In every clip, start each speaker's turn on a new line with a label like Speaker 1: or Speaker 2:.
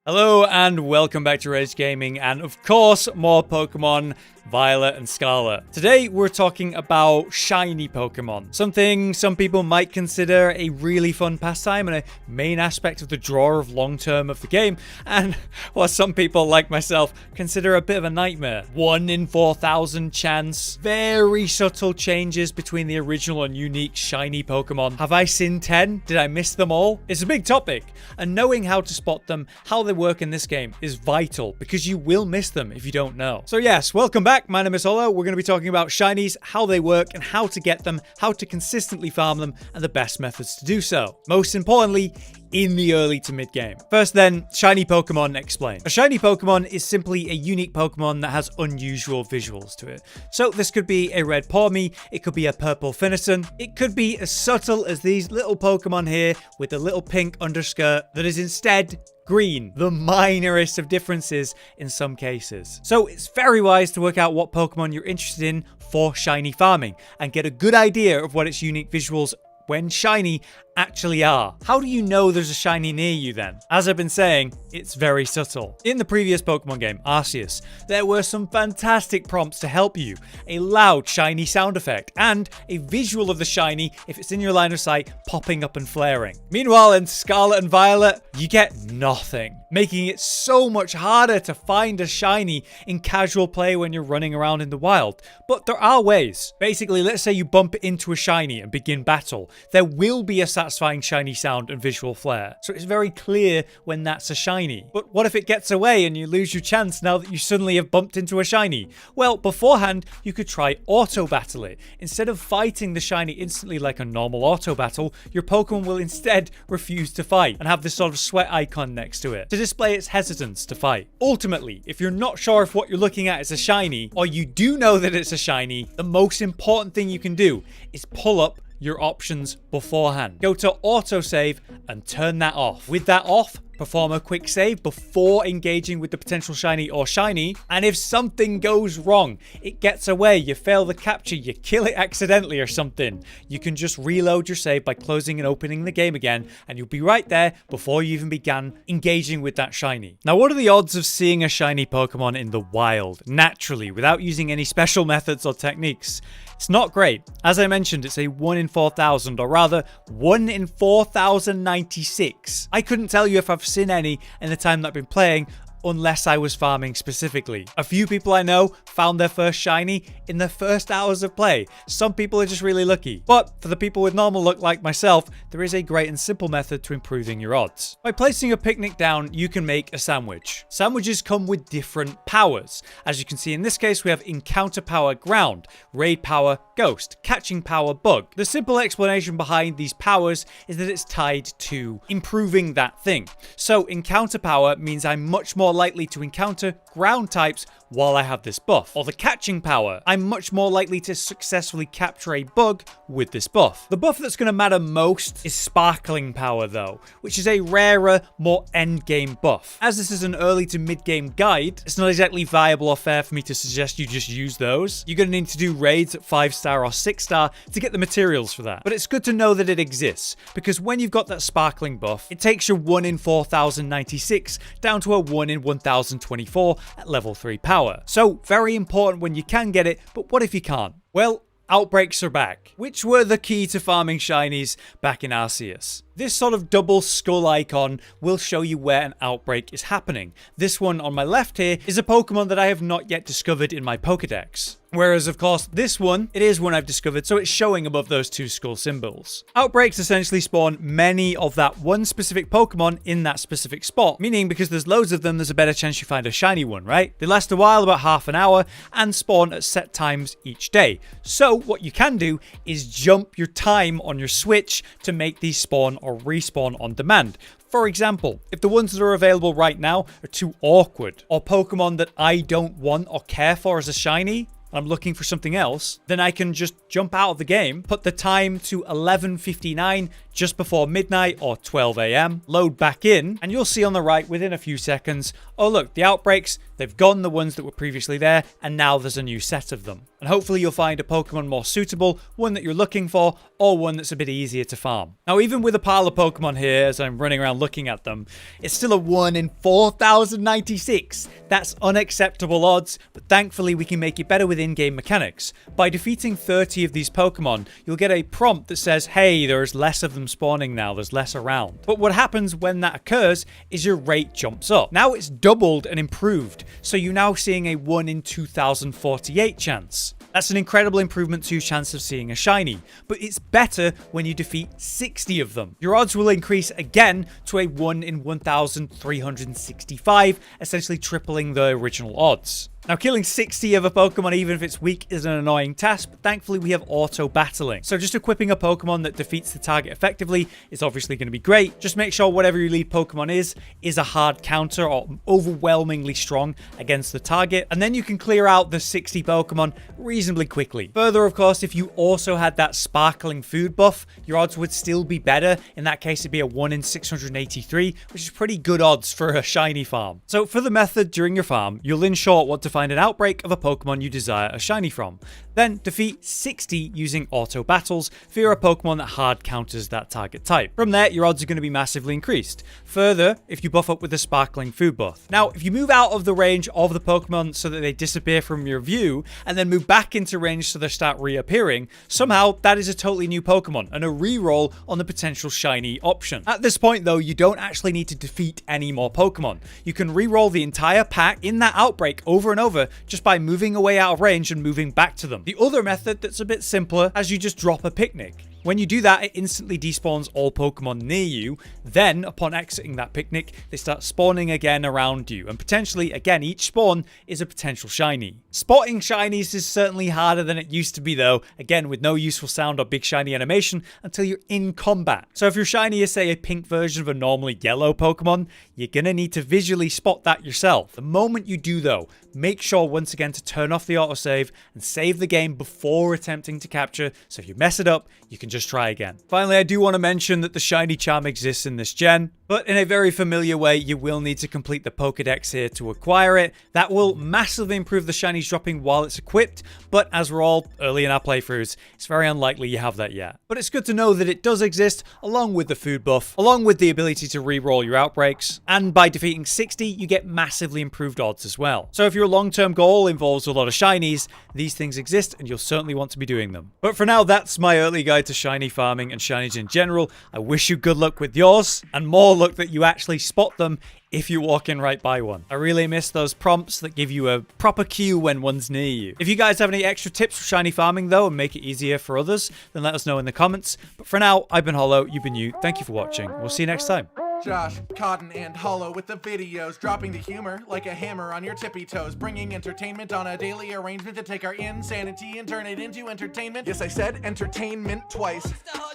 Speaker 1: Hello and welcome back to Rage Gaming, and of course more Pokemon Violet and Scarlet. Today we're talking about shiny Pokemon, something some people might consider a really fun pastime and a main aspect of the draw of long-term of the game, and what some people like myself consider a bit of a nightmare. 1 in 4,000 chance, very subtle changes between the original and unique shiny Pokemon. Have I seen 10? Did I miss them all? It's a big topic, and knowing how to spot them, how they work in this game is vital, because you will miss them if you don't know. So yes, welcome back. My name is Holo. We're going to be talking about shinies, how they work and how to get them, how to consistently farm them, and the best methods to do so. Most importantly, in the early to mid game. First then, shiny Pokemon explained. A shiny Pokemon is simply a unique Pokemon that has unusual visuals to it. So this could be a red Pawmi, it could be a purple Finneson, it could be as subtle as these little Pokemon here with a little pink underskirt that is instead green, the minorest of differences in some cases. So it's very wise to work out what Pokemon you're interested in for shiny farming and get a good idea of what its unique visuals when shiny actually are. How do you know there's a shiny near you then? As I've been saying, it's very subtle. In the previous Pokemon game, Arceus, there were some fantastic prompts to help you. A loud shiny sound effect and a visual of the shiny if it's in your line of sight popping up and flaring. Meanwhile, in Scarlet and Violet, you get nothing, making it so much harder to find a shiny in casual play when you're running around in the wild. But there are ways. Basically, let's say you bump into a shiny and begin battle. There will be a satisfying shiny sound and visual flair. So it's very clear when that's a shiny. But what if it gets away and you lose your chance now that you suddenly have bumped into a shiny? Well, beforehand, you could try auto battle it. Instead of fighting the shiny instantly like a normal auto battle, your Pokemon will instead refuse to fight and have this sort of sweat icon next to it to display its hesitance to fight. Ultimately, if you're not sure if what you're looking at is a shiny, or you do know that it's a shiny, the most important thing you can do is pull up your options beforehand. Go to autosave and turn that off. With that off, perform a quick save before engaging with the potential shiny or shiny, and if something goes wrong, it gets away, you fail the capture, you kill it accidentally or something, you can just reload your save by closing and opening the game again, and you'll be right there before you even began engaging with that shiny. Now, what are the odds of seeing a shiny Pokemon in the wild, naturally, without using any special methods or techniques? It's not great. As I mentioned, it's a 1 in 4,000, or rather 1 in 4,096. I couldn't tell you if I've seen any in the time that I've been playing, unless I was farming specifically. A few people I know found their first shiny in their first hours of play. Some people are just really lucky. But for the people with normal luck like myself, there is a great and simple method to improving your odds. By placing a picnic down, you can make a sandwich. Sandwiches come with different powers. As you can see in this case, we have encounter power ground, raid power ghost, catching power bug. The simple explanation behind these powers is that it's tied to improving that thing. So encounter power means I'm much more likely to encounter ground types while I have this buff. Or the catching power, I'm much more likely to successfully capture a bug with this buff. The buff that's going to matter most is sparkling power though, which is a rarer, more end game buff. As this is an early to mid game guide, it's not exactly viable or fair for me to suggest you just use those. You're going to need to do raids at 5-star or 6-star to get the materials for that. But it's good to know that it exists, because when you've got that sparkling buff, it takes your 1 in 4,096 down to a 1 in 1,024 at level 3 power. So very important when you can get it, but what if you can't? Well, outbreaks are back, which were the key to farming shinies back in Arceus. This sort of double skull icon will show you where an outbreak is happening. This one on my left here is a Pokemon that I have not yet discovered in my Pokedex. Whereas, of course, this one, it is one I've discovered, so it's showing above those two skull symbols. Outbreaks essentially spawn many of that one specific Pokemon in that specific spot, meaning because there's loads of them, there's a better chance you find a shiny one, right? They last a while, about half an hour, and spawn at set times each day. So what you can do is jump your time on your Switch to make these spawn or respawn on demand. For example, if the ones that are available right now are too awkward, or Pokemon that I don't want or care for as a shiny, and I'm looking for something else, then I can just jump out of the game, put the time to 11:59, just before midnight or 12 a.m., load back in, and you'll see on the right within a few seconds, oh look, the outbreaks, they've gone, the ones that were previously there, and now there's a new set of them. And hopefully you'll find a Pokemon more suitable, one that you're looking for, or one that's a bit easier to farm. Now, even with a pile of Pokemon here, as I'm running around looking at them, it's still a 1 in 4,096. That's unacceptable odds, but thankfully we can make it better with in-game mechanics. By defeating 30 of these Pokemon, you'll get a prompt that says, hey, there's less of them spawning now, there's less around. But what happens when that occurs is your rate jumps up. Now it's doubled and improved, so you're now seeing a 1 in 2,048 chance. That's an incredible improvement to your chance of seeing a shiny, but it's better when you defeat 60 of them. Your odds will increase again to a 1 in 1,365, essentially tripling the original odds. Now, killing 60 of a Pokemon, even if it's weak, is an annoying task, but thankfully we have auto battling. So just equipping a Pokemon that defeats the target effectively is obviously going to be great. Just make sure whatever your lead Pokemon is a hard counter or overwhelmingly strong against the target, and then you can clear out the 60 Pokemon reasonably quickly. Further, of course, if you also had that sparkling food buff, your odds would still be better. In that case, it'd be a 1 in 683, which is pretty good odds for a shiny farm. So for the method during your farm, you'll in short want to find an outbreak of a Pokemon you desire a shiny from. Then defeat 60 using auto battles for a Pokemon that hard counters that target type. From there, your odds are going to be massively increased. Further, if you buff up with a sparkling food buff. Now, if you move out of the range of the Pokemon so that they disappear from your view, and then move back into range so they start reappearing, somehow that is a totally new Pokemon and a reroll on the potential shiny option. At this point though, you don't actually need to defeat any more Pokemon. You can reroll the entire pack in that outbreak over and over just by moving away out of range and moving back to them. The other method that's a bit simpler is you just drop a picnic. When you do that, it instantly despawns all Pokemon near you. Then, upon exiting that picnic, they start spawning again around you. And potentially, again, each spawn is a potential shiny. Spotting shinies is certainly harder than it used to be though. Again, with no useful sound or big shiny animation until you're in combat. So if your shiny is, say, a pink version of a normally yellow Pokemon, you're gonna need to visually spot that yourself. The moment you do though, make sure once again to turn off the autosave and save the game before attempting to capture. So if you mess it up, you can just try again. Finally, I do want to mention that the shiny charm exists in this gen, but in a very familiar way, you will need to complete the Pokedex here to acquire it. That will massively improve the shinies dropping while it's equipped, but as we're all early in our playthroughs, it's very unlikely you have that yet. But it's good to know that it does exist, along with the food buff, along with the ability to reroll your outbreaks, and by defeating 60, you get massively improved odds as well. So if your long-term goal involves a lot of shinies, these things exist and you'll certainly want to be doing them. But for now, that's my early guide to shiny farming and shinies in general. I wish you good luck with yours, and more luck that you actually spot them if you're walking right by one. I really miss those prompts that give you a proper cue when one's near you. If you guys have any extra tips for shiny farming though and make it easier for others, then let us know in the comments. But for now, I've been Hollow, you've been you. Thank you for watching. We'll see you next time.
Speaker 2: Josh, Cotton, and Hollow with the videos, dropping the humor like a hammer on your tippy toes, bringing entertainment on a daily arrangement to take our insanity and turn it into entertainment. Yes, I said entertainment twice,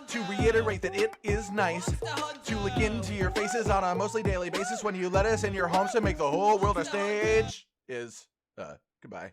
Speaker 2: to reiterate that it is nice to look into your faces on a mostly daily basis when you let us in your homes to make the whole world a stage. Goodbye.